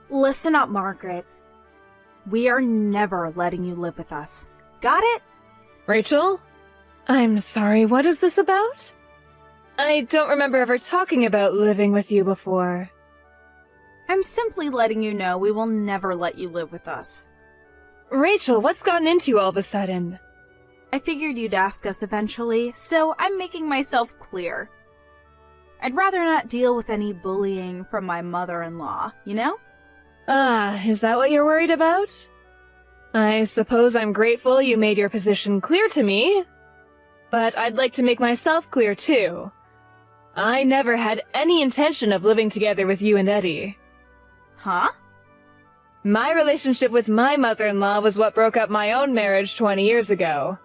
Listen up, Margaret. We are never letting you live with us. Got it? Rachel? I'm sorry, what is this about? I don't remember ever talking about living with you before. I'm simply letting you know we will never let you live with us. Rachel, what's gotten into you all of a sudden? I figured you'd ask us eventually, so I'm making myself clear. I'd rather not deal with any bullying from my mother-in-law, you know? Is that what you're worried about? I suppose I'm grateful you made your position clear to me. But I'd like to make myself clear too. I never had any intention of living together with you and Eddie. Huh? My relationship with my mother-in-law was what broke up my own marriage 20 years ago.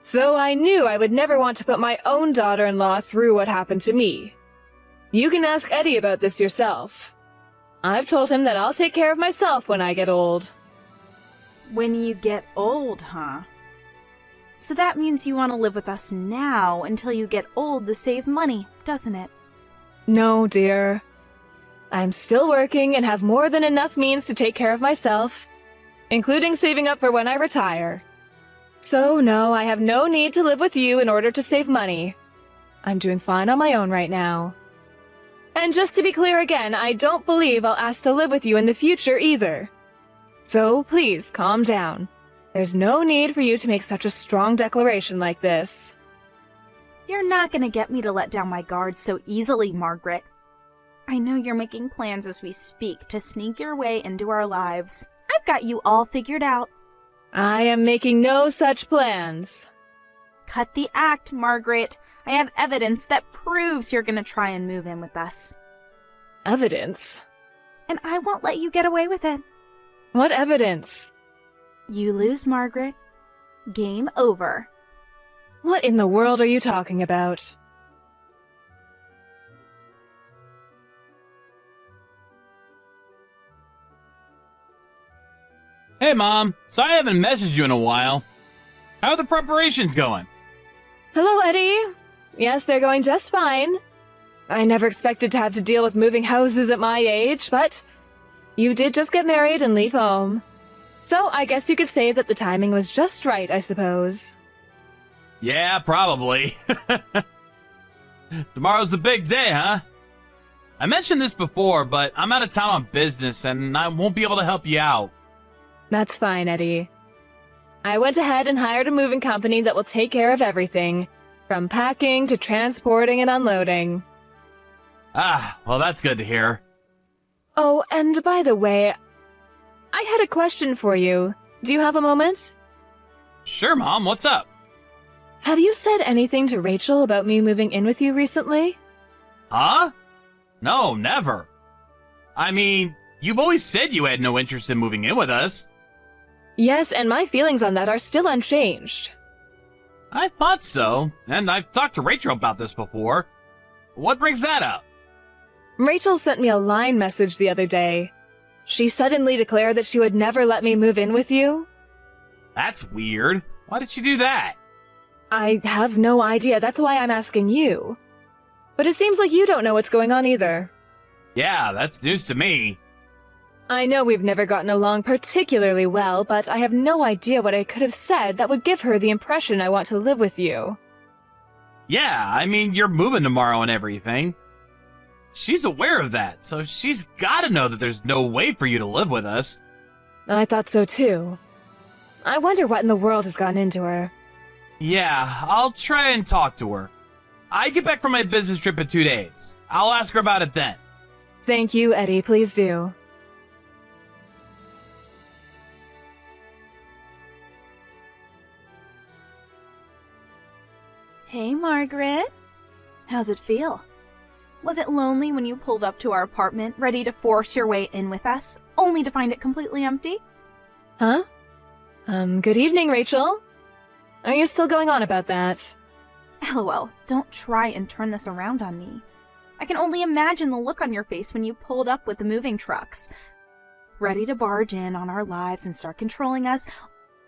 So I knew I would never want to put my own daughter-in-law through what happened to me. You can ask Eddie about this yourself. I've told him that I'll take care of myself when I get old. When you get old, huh? So that means you want to live with us now until you get old to save money, doesn't it? No, dear. I'm still working and have more than enough means to take care of myself, including saving up for when I retire. So no, I have no need to live with you in order to save money. I'm doing fine on my own right now. And just to be clear again, I don't believe I'll ask to live with you in the future either. So please, calm down. There's no need for you to make such a strong declaration like this. You're not gonna get me to let down my guard so easily, Margaret. I know you're making plans as we speak to sneak your way into our lives. I've got you all figured out. I am making no such plans. Cut the act, Margaret. I have evidence that proves you're gonna try and move in with us. Evidence? And I won't let you get away with it. What evidence? You lose, Margaret. Game over. What in the world are you talking about? Hey, Mom. Sorry I haven't messaged you in a while. How are the preparations going? Hello, Eddie. Yes, they're going just fine. I never expected to have to deal with moving houses at my age, but you did just get married and leave home. So I guess you could say that the timing was just right, I suppose. Yeah, probably. Tomorrow's the big day, huh? I mentioned this before, but I'm out of town on business and I won't be able to help you out. That's fine, Eddie. I went ahead and hired a moving company that will take care of everything, from packing to transporting and unloading. Well, that's good to hear. Oh, and by the way, I had a question for you. Do you have a moment? Sure, Mom, what's up? Have you said anything to Rachel about me moving in with you recently? Huh? No, never. I mean, you've always said you had no interest in moving in with us. Yes, and my feelings on that are still unchanged. I thought so, and I've talked to Rachel about this before. What brings that up? Rachel sent me a line message the other day. She suddenly declared that she would never let me move in with you. That's weird. Why did she do that? I have no idea, that's why I'm asking you. But it seems like you don't know what's going on either. Yeah, that's news to me. I know we've never gotten along particularly well, but I have no idea what I could have said that would give her the impression I want to live with you. Yeah, I mean, you're moving tomorrow and everything. She's aware of that, so she's gotta know that there's no way for you to live with us. I thought so too. I wonder what in the world has gotten into her. Yeah, I'll try and talk to her. I get back from my business trip in 2 days. I'll ask her about it then. Thank you, Eddie, please do. Hey, Margaret. How's it feel? Was it lonely when you pulled up to our apartment, ready to force your way in with us, only to find it completely empty? Huh? Good evening, Rachel. Are you still going on about that? LOL, don't try and turn this around on me. I can only imagine the look on your face when you pulled up with the moving trucks, ready to barge in on our lives and start controlling us,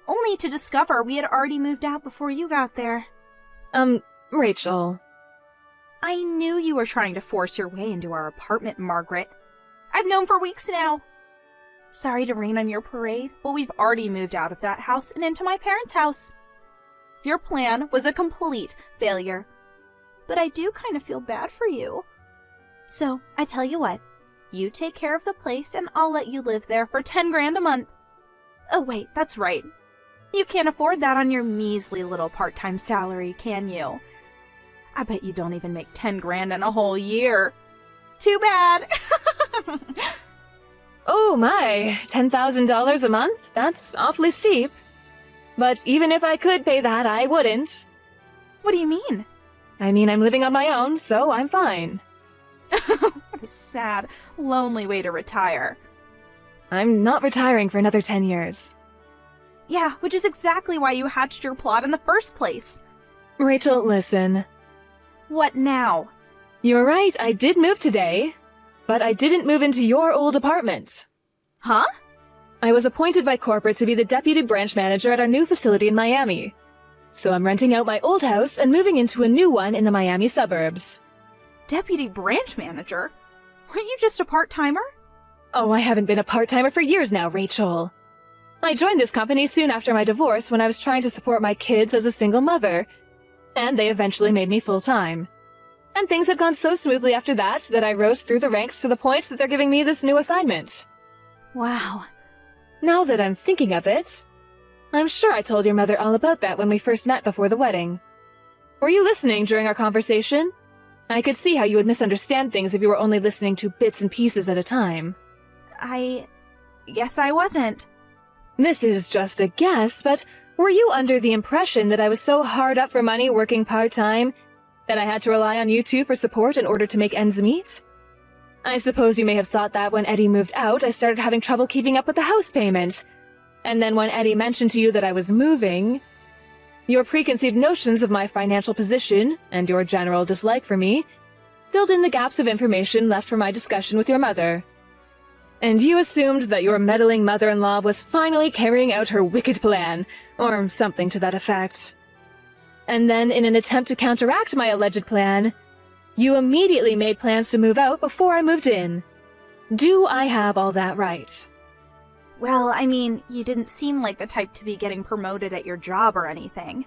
only to discover we had already moved out before you got there. Rachel. I knew you were trying to force your way into our apartment, Margaret. I've known for weeks now. Sorry to rain on your parade, but we've already moved out of that house and into my parents' house. Your plan was a complete failure. But I do kind of feel bad for you. So, I tell you what, you take care of the place and I'll let you live there for 10 grand a month. Oh wait, that's right. You can't afford that on your measly little part-time salary, can you? I bet you don't even make 10 grand in a whole year. Too bad. Oh my, $10,000 a month? That's awfully steep. But even if I could pay that, I wouldn't. What do you mean? I mean, I'm living on my own, so I'm fine. What a sad, lonely way to retire. I'm not retiring for another 10 years. Yeah, which is exactly why you hatched your plot in the first place. Rachel, listen. What now? You're right, I did move today. But I didn't move into your old apartment. Huh? I was appointed by corporate to be the deputy branch manager at our new facility in Miami. So I'm renting out my old house and moving into a new one in the Miami suburbs. Deputy branch manager? Weren't you just a part-timer? Oh, I haven't been a part-timer for years now, Rachel. I joined this company soon after my divorce when I was trying to support my kids as a single mother, and they eventually made me full-time. And things have gone so smoothly after that I rose through the ranks to the point that they're giving me this new assignment. Wow. Now that I'm thinking of it, I'm sure I told your mother all about that when we first met before the wedding. Were you listening during our conversation? I could see how you would misunderstand things if you were only listening to bits and pieces at a time. I guess I wasn't. This is just a guess, but were you under the impression that I was so hard up for money working part-time that I had to rely on you two for support in order to make ends meet? I suppose you may have thought that when Eddie moved out, I started having trouble keeping up with the house payment. And then when Eddie mentioned to you that I was moving, your preconceived notions of my financial position and your general dislike for me filled in the gaps of information left from my discussion with your mother. And you assumed that your meddling mother-in-law was finally carrying out her wicked plan, or something to that effect. And then, in an attempt to counteract my alleged plan, you immediately made plans to move out before I moved in. Do I have all that right? Well, I mean, you didn't seem like the type to be getting promoted at your job or anything.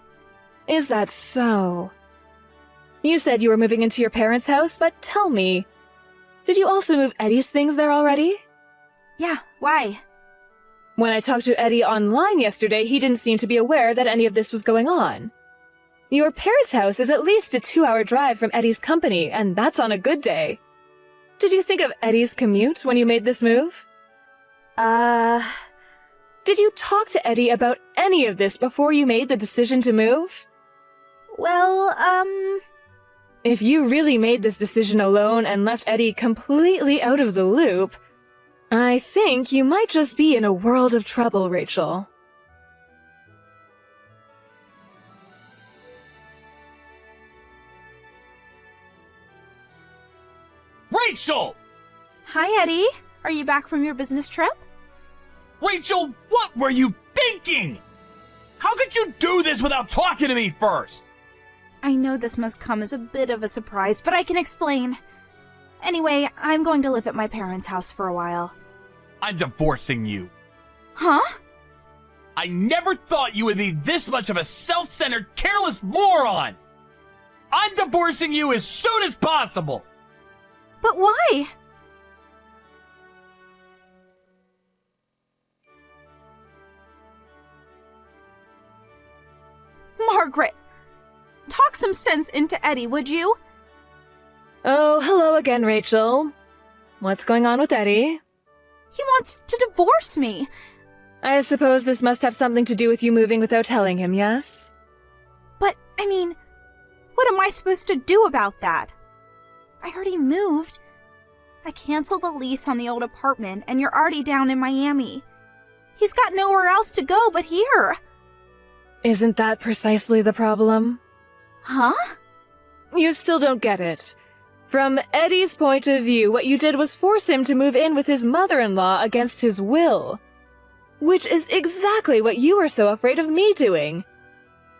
Is that so? You said you were moving into your parents' house, but tell me, did you also move Eddie's things there already? Yeah, why? When I talked to Eddie online yesterday, he didn't seem to be aware that any of this was going on. Your parents' house is at least a 2-hour drive from Eddie's company, and that's on a good day. Did you think of Eddie's commute when you made this move? Did you talk to Eddie about any of this before you made the decision to move? Well, If you really made this decision alone and left Eddie completely out of the loop, I think you might just be in a world of trouble, Rachel. Rachel! Hi, Eddie. Are you back from your business trip? Rachel, what were you thinking? How could you do this without talking to me first? I know this must come as a bit of a surprise, but I can explain. Anyway, I'm going to live at my parents' house for a while. I'm divorcing you. Huh? I never thought you would be this much of a self-centered, careless moron! I'm divorcing you as soon as possible! But why? Margaret! Talk some sense into Eddie, would you? Oh, hello again, Rachel. What's going on with Eddie? He wants to divorce me. I suppose this must have something to do with you moving without telling him, yes? But, I mean, what am I supposed to do about that? I already moved. I canceled the lease on the old apartment, and you're already down in Miami. He's got nowhere else to go but here. Isn't that precisely the problem? Huh? You still don't get it. From Eddie's point of view, what you did was force him to move in with his mother-in-law against his will. Which is exactly what you were so afraid of me doing.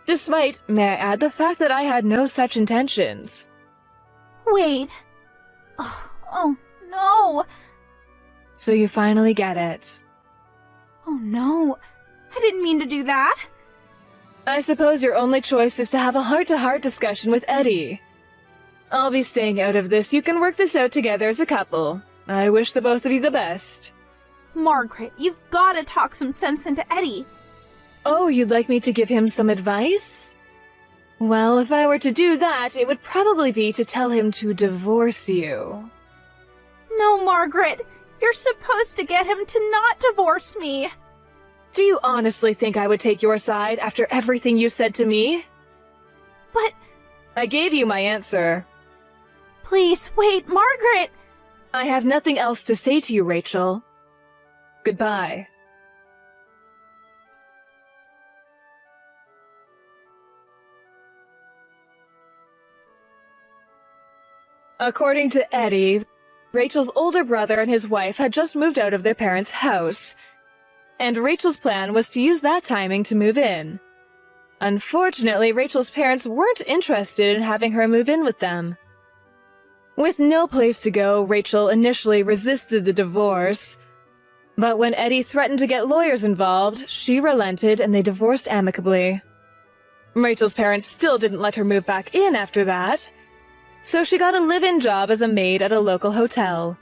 Despite, may I add, the fact that I had no such intentions. Wait. Oh no. so you finally get it. Oh no, I didn't mean to do that. I suppose your only choice is to have a heart-to-heart discussion with Eddie. I'll be staying out of this. You can work this out together as a couple. I wish the both of you the best. Margaret, you've gotta talk some sense into Eddie. Oh, you'd like me to give him some advice? Well, if I were to do that, it would probably be to tell him to divorce you. No, Margaret, you're supposed to get him to not divorce me. Do you honestly think I would take your side after everything you said to me? But I gave you my answer. please, wait, Margaret! I have nothing else to say to you, Rachel. Goodbye. According to Eddie, Rachel's older brother and his wife had just moved out of their parents' house, and Rachel's plan was to use that timing to move in. Unfortunately, Rachel's parents weren't interested in having her move in with them. With no place to go, Rachel initially resisted the divorce, but when Eddie threatened to get lawyers involved, she relented and they divorced amicably. Rachel's parents still didn't let her move back in after that, so she got a live-in job as a maid at a local hotel.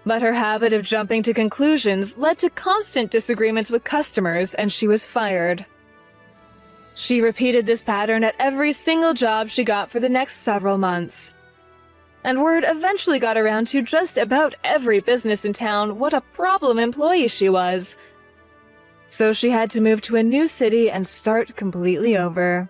But her habit of jumping to conclusions led to constant disagreements with customers, and she was fired. She repeated this pattern at every single job she got for the next several months. And word eventually got around to just about every business in town what a problem employee she was. So she had to move to a new city and start completely over.